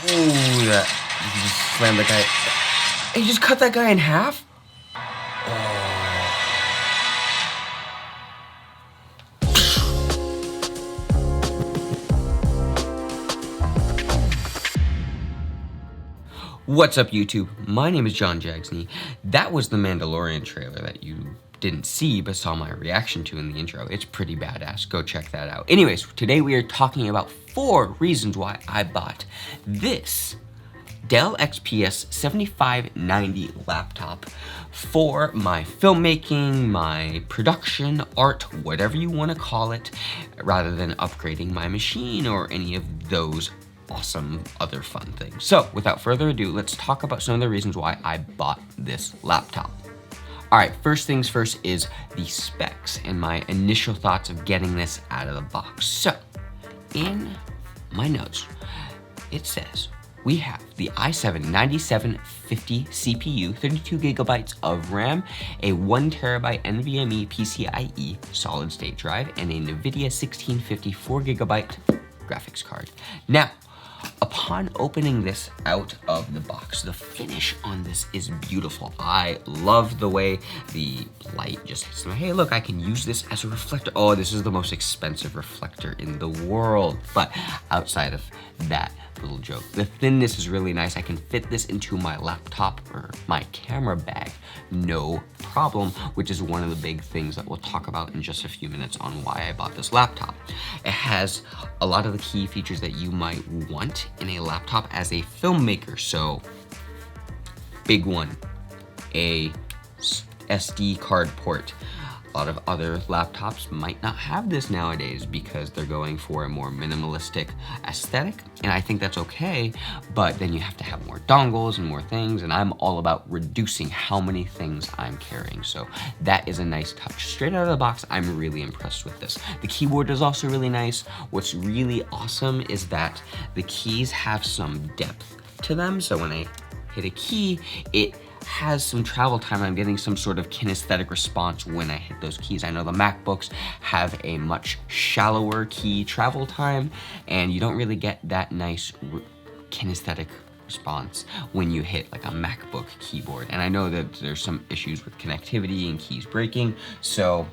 Ooh, that he just slammed the guy. He just cut that guy in half? What's up, YouTube? My name is John Jags. That was the Mandalorian trailer that you didn't see but saw my reaction to in the intro. It's pretty badass. Go check that out. Anyways, today we are talking about 4 reasons why I bought this Dell XPS 7590 laptop for my filmmaking, my production, art, whatever you want to call it, rather than upgrading my machine or any of those awesome other fun things. So without further ado, let's talk about some of the reasons why I bought this laptop. All right, first things first is the specs and my initial thoughts of getting this out of the box. So in my notes, it says we have the i7-9750 CPU, 32 gigabytes of RAM, a 1 terabyte NVMe PCIe solid state drive, and a NVIDIA 1650 4 gigabyte graphics card. Now, upon opening this out of the box, the finish on this is beautiful. I love the way the light just hits me. Hey, look, I can use this as a reflector. Oh, this is the most expensive reflector in the world. But outside of that little joke, the thinness is really nice. I can fit this into my laptop or my camera bag, no problem, which is one of the big things that we'll talk about in just a few minutes on why I bought this laptop. It has a lot of the key features that you might want in a laptop as a filmmaker. So, big one, a SD card port. A lot of other laptops might not have this nowadays because they're going for a more minimalistic aesthetic, and I think that's okay, but then you have to have more dongles and more things, and I'm all about reducing how many things I'm carrying, so that is a nice touch. Straight out of the box, I'm really impressed with this. The keyboard is also really nice. What's really awesome is that the keys have some depth to them, so when I hit a key, it has some travel time. I'm getting some sort of kinesthetic response when I hit those keys. I know the MacBooks have a much shallower key travel time, and you don't really get that nice kinesthetic response when you hit like a MacBook keyboard. And I know that there's some issues with connectivity and keys breaking. So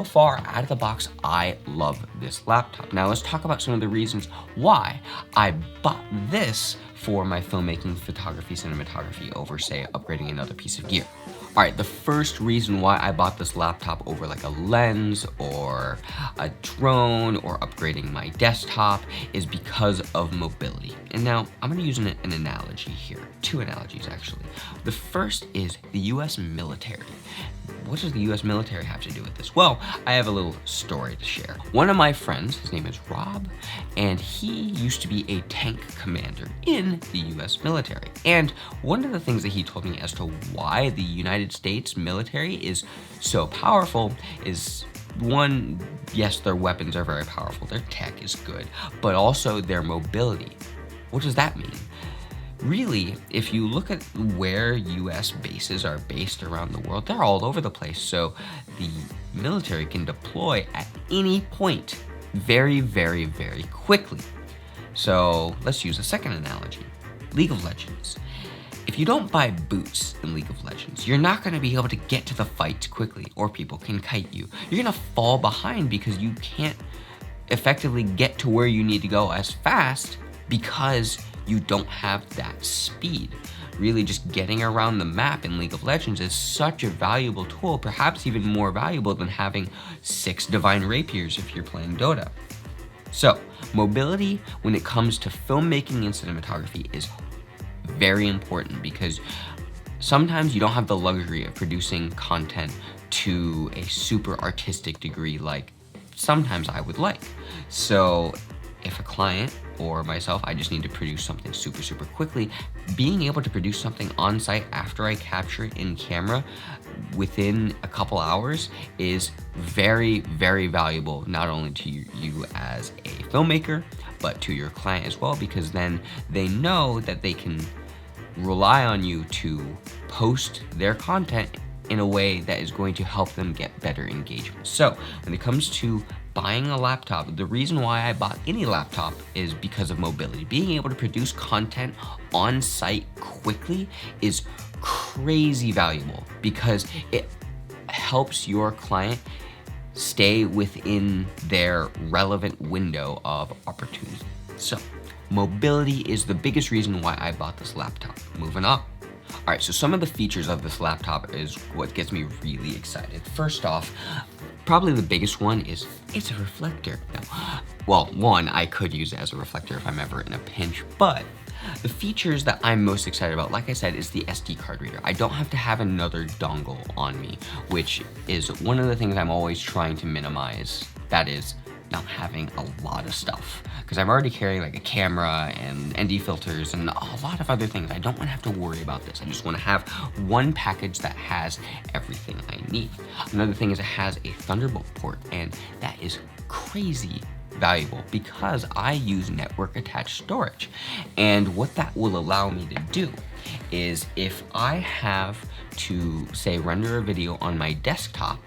far out of the box, I love this laptop. Now let's talk about some of the reasons why I bought this for my filmmaking, photography, cinematography over, say, upgrading another piece of gear. All right, the first reason why I bought this laptop over like a lens or a drone or upgrading my desktop is because of mobility. And now I'm gonna use an analogy here, 2 analogies actually. The first is the US military. What does the US military have to do with this? Well, I have a little story to share. One of my friends, his name is Rob, and he used to be a tank commander in the US military. And one of the things that he told me as to why the United States military is so powerful is, one, yes, their weapons are very powerful, their tech is good, but also their mobility. What does that mean? Really, if you look at where US bases are based around the world, they're all over the place. So the military can deploy at any point very, very, very quickly. So let's use a second analogy, League of Legends. If you don't buy boots in League of Legends, you're not gonna be able to get to the fight quickly, or people can kite you. You're gonna fall behind because you can't effectively get to where you need to go as fast because you don't have that speed. Really, just getting around the map in League of Legends is such a valuable tool, perhaps even more valuable than having 6 Divine Rapiers if you're playing Dota. So, mobility when it comes to filmmaking and cinematography is very important because sometimes you don't have the luxury of producing content to a super artistic degree like sometimes I would like. So if a client or myself, I just need to produce something super, super quickly, being able to produce something on site after I capture it in camera within a couple hours is very, very valuable, not only to you as a filmmaker, but to your client as well, because then they know that they can rely on you to post their content in a way that is going to help them get better engagement. So when it comes to buying a laptop, the reason why I bought any laptop is because of mobility. Being able to produce content on site quickly is crazy valuable because it helps your client stay within their relevant window of opportunity. So mobility is the biggest reason why I bought this laptop. Moving on. All right, so some of the features of this laptop is what gets me really excited. First off, probably the biggest one is it's a reflector. Now, well, one, I could use it as a reflector if I'm ever in a pinch, but the features that I'm most excited about, like I said, is the SD card reader. I don't have to have another dongle on me, which is one of the things I'm always trying to minimize. That is not having a lot of stuff, because I'm already carrying like a camera and ND filters and a lot of other things. I don't want to have to worry about this. I just want to have one package that has everything I need. Another thing is it has a Thunderbolt port, and that is crazy valuable because I use network attached storage. And what that will allow me to do is if I have to, say, render a video on my desktop,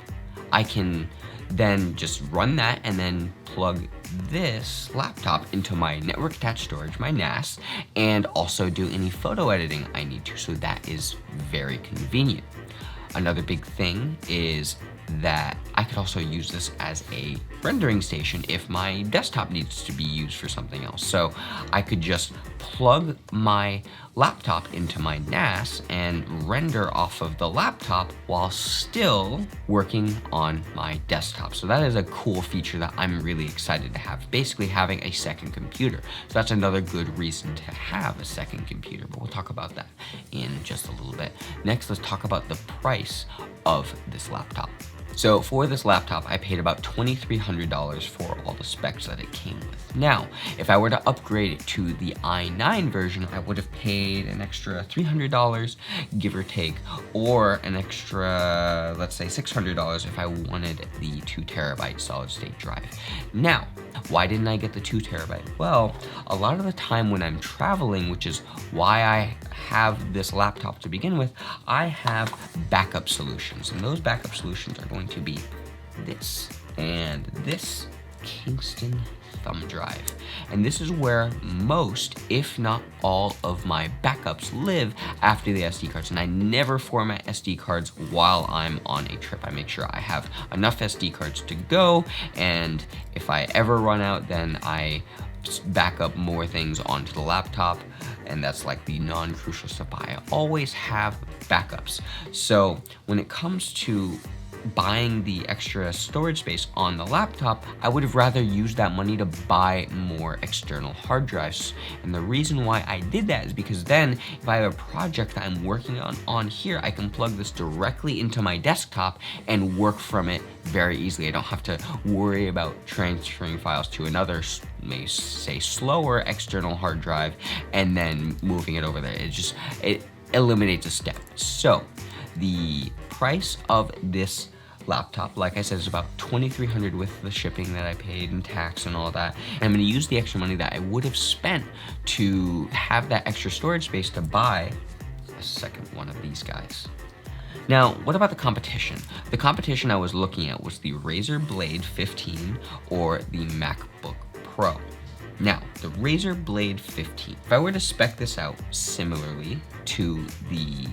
I can then just run that and then plug this laptop into my network attached storage, my NAS, and also do any photo editing I need to. So that is very convenient. Another big thing is that I could also use this as a rendering station if my desktop needs to be used for something else. So I could just plug my laptop into my NAS and render off of the laptop while still working on my desktop. So that is a cool feature that I'm really excited to have, basically having a second computer. So that's another good reason to have a second computer, but we'll talk about that in just a little bit. Next, let's talk about the price of this laptop. So for this laptop, I paid about $2,300 for all the specs that it came with. Now, if I were to upgrade it to the i9 version, I would have paid an extra $300, give or take, or an extra, let's say $600 if I wanted the 2 terabyte solid state drive. Now, why didn't I get the 2 terabyte? Well, a lot of the time when I'm traveling, which is why I have this laptop to begin with, I have backup solutions, and those backup solutions are going to be this and this Kingston thumb drive. And this is where most, if not all, of my backups live after the SD cards. And I never format SD cards while I'm on a trip. I make sure I have enough SD cards to go, and if I ever run out, then I back up more things onto the laptop, and that's like the non-crucial stuff. I always have backups. So when it comes to buying the extra storage space on the laptop, I would have rather used that money to buy more external hard drives. And the reason why I did that is because then if I have a project that I'm working on here, I can plug this directly into my desktop and work from it very easily. I don't have to worry about transferring files to another, may say, slower external hard drive and then moving it over there. It eliminates a step. So the price of this laptop, like I said, is about $2,300 with the shipping that I paid and tax and all that. And I'm gonna use the extra money that I would have spent to have that extra storage space to buy a second one of these guys. Now, what about the competition? The competition I was looking at was the Razer Blade 15 or the MacBook Pro. Now, the Razer Blade 15, if I were to spec this out similarly to the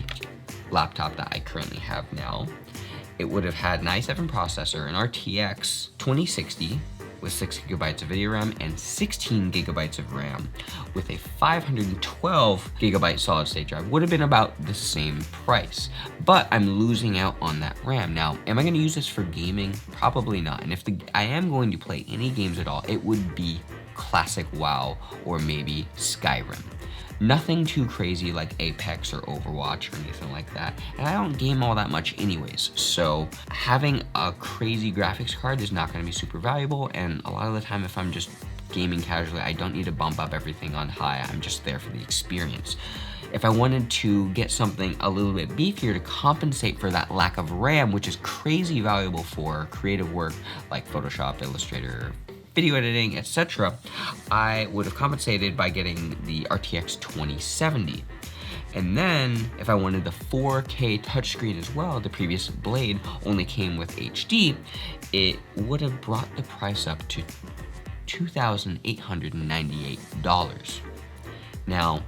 laptop that I currently have now, it would have had an i7 processor, an RTX 2060 with 6 gigabytes of video RAM and 16 gigabytes of RAM with a 512 gigabyte solid state drive. Would have been about the same price, but I'm losing out on that RAM. Now, am I gonna use this for gaming? Probably not. And if I am going to play any games at all, it would be classic WoW or maybe Skyrim. Nothing too crazy like Apex or Overwatch or anything like that. And I don't game all that much anyways, so having a crazy graphics card is not gonna be super valuable, and a lot of the time if I'm just gaming casually, I don't need to bump up everything on high, I'm just there for the experience. If I wanted to get something a little bit beefier to compensate for that lack of RAM, which is crazy valuable for creative work like Photoshop, Illustrator, video editing, etc., I would have compensated by getting the RTX 2070. And then if I wanted the 4K touchscreen as well, the previous blade only came with HD, it would have brought the price up to $2,898. Now,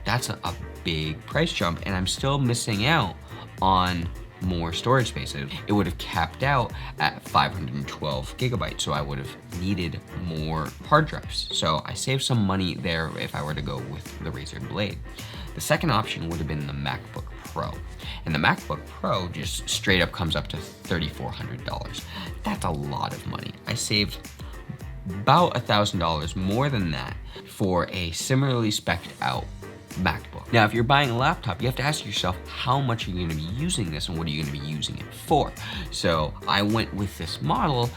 that's a big price jump, and I'm still missing out on more storage space. It would have capped out at 512 gigabytes, so I would have needed more hard drives. So I saved some money there if I were to go with the Razer Blade. The second option would have been the MacBook Pro. And the MacBook Pro just straight up comes up to $3,400. That's a lot of money. I saved about $1,000 more than that for a similarly spec'd out MacBook. Now, if you're buying a laptop, you have to ask yourself, how much are you gonna be using this and what are you gonna be using it for? So I went with this model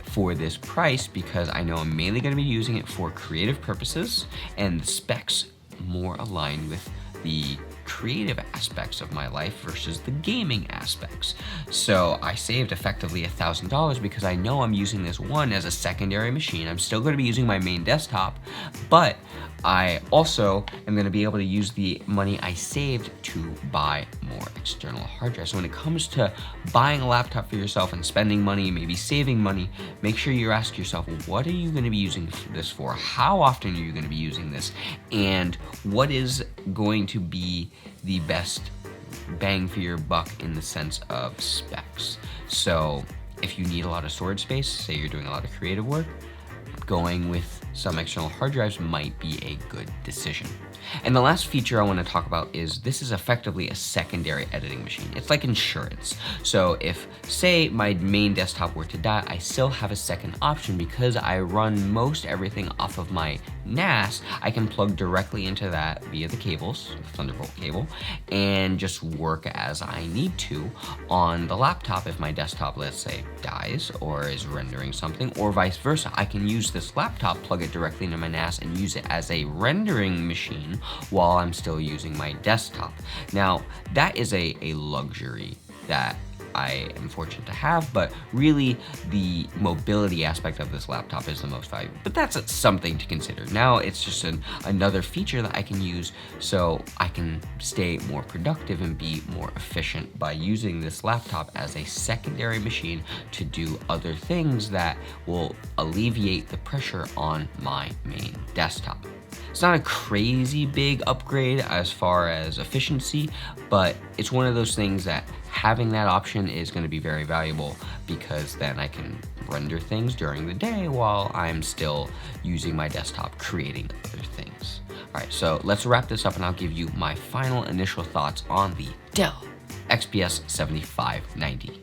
for this price because I know I'm mainly gonna be using it for creative purposes, and the specs more aligned with the creative aspects of my life versus the gaming aspects. So I saved effectively $1,000 because I know I'm using this one as a secondary machine. I'm still going to be using my main desktop, but I also am going to be able to use the money I saved to buy more external hard drives. So when it comes to buying a laptop for yourself and spending money, maybe saving money, make sure you ask yourself, what are you going to be using this for? How often are you going to be using this? And what is going to be the best bang for your buck in the sense of specs? So if you need a lot of storage space, say you're doing a lot of creative work, going with some external hard drives might be a good decision. And the last feature I want to talk about is this is effectively a secondary editing machine. It's like insurance. So if, say, my main desktop were to die, I still have a second option because I run most everything off of my NAS. I can plug directly into that via the cables, the Thunderbolt cable, and just work as I need to on the laptop if my desktop, let's say, dies or is rendering something, or vice versa. I can use this laptop, plug it directly into my NAS, and use it as a rendering machine while I'm still using my desktop. Now, that is a luxury that I am fortunate to have, but really the mobility aspect of this laptop is the most valuable. But that's something to consider. Now it's just another feature that I can use so I can stay more productive and be more efficient by using this laptop as a secondary machine to do other things that will alleviate the pressure on my main desktop. It's not a crazy big upgrade as far as efficiency, but it's one of those things that having that option is going to be very valuable because then I can render things during the day while I'm still using my desktop creating other things. All right, so let's wrap this up and I'll give you my final initial thoughts on the Dell XPS 7590.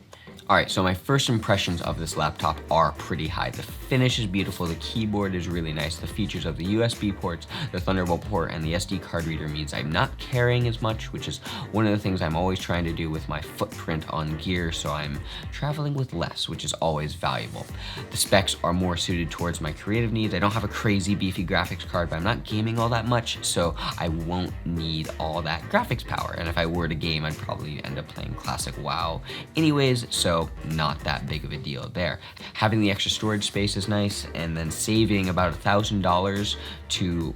All right, so my first impressions of this laptop are pretty high. The finish is beautiful, the keyboard is really nice, the features of the USB ports, the Thunderbolt port, and the SD card reader means I'm not carrying as much, which is one of the things I'm always trying to do with my footprint on gear, so I'm traveling with less, which is always valuable. The specs are more suited towards my creative needs. I don't have a crazy beefy graphics card, but I'm not gaming all that much, so I won't need all that graphics power. And if I were to game, I'd probably end up playing classic WoW anyways, so not that big of a deal there. Having the extra storage space is nice, and then saving about $1,000 to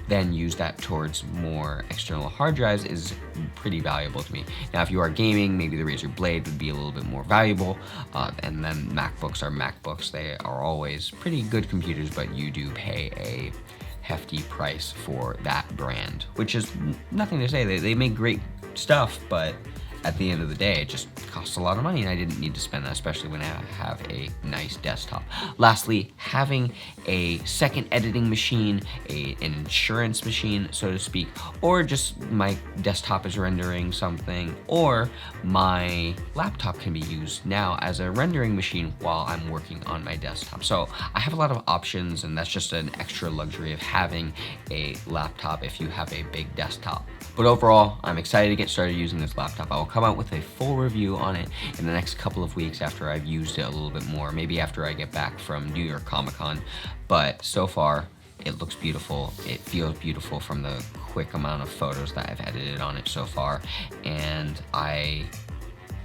then use that towards more external hard drives is pretty valuable to me. Now, if you are gaming, maybe the Razer Blade would be a little bit more valuable, and then MacBooks are MacBooks. They are always pretty good computers, but you do pay a hefty price for that brand, which is nothing to say. They make great stuff, but at the end of the day, it just costs a lot of money, and I didn't need to spend that, especially when I have a nice desktop. Lastly, having a second editing machine, an insurance machine, so to speak, or just my desktop is rendering something, or my laptop can be used now as a rendering machine while I'm working on my desktop. So I have a lot of options, and that's just an extra luxury of having a laptop if you have a big desktop. But overall, I'm excited to get started using this laptop. I will come out with a full review on it in the next couple of weeks after I've used it a little bit more, maybe after I get back from New York Comic-Con. But so far, it looks beautiful. It feels beautiful from the quick amount of photos that I've edited on it so far. And I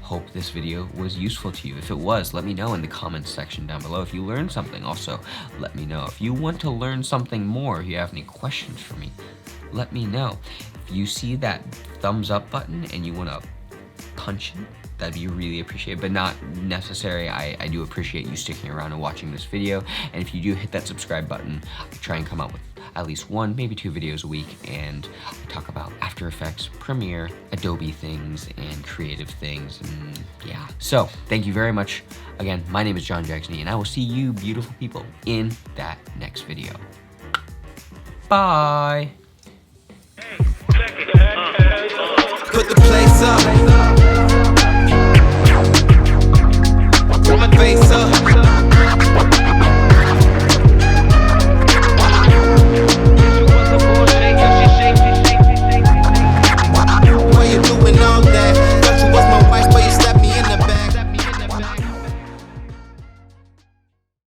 hope this video was useful to you. If it was, let me know in the comments section down below. If you learned something, also let me know. If you want to learn something more, if you have any questions for me, let me know. If you see that thumbs up button and you want to punch it, that'd be really appreciated, but not necessary. I do appreciate you sticking around and watching this video. And if you do hit that subscribe button, I try and come out with at least 1, maybe 2 videos a week, and I talk about After Effects, Premiere, Adobe things, and creative things, and yeah. So, thank you very much. Again, my name is John Jags, and I will see you beautiful people in that next video. Bye! Put the place up.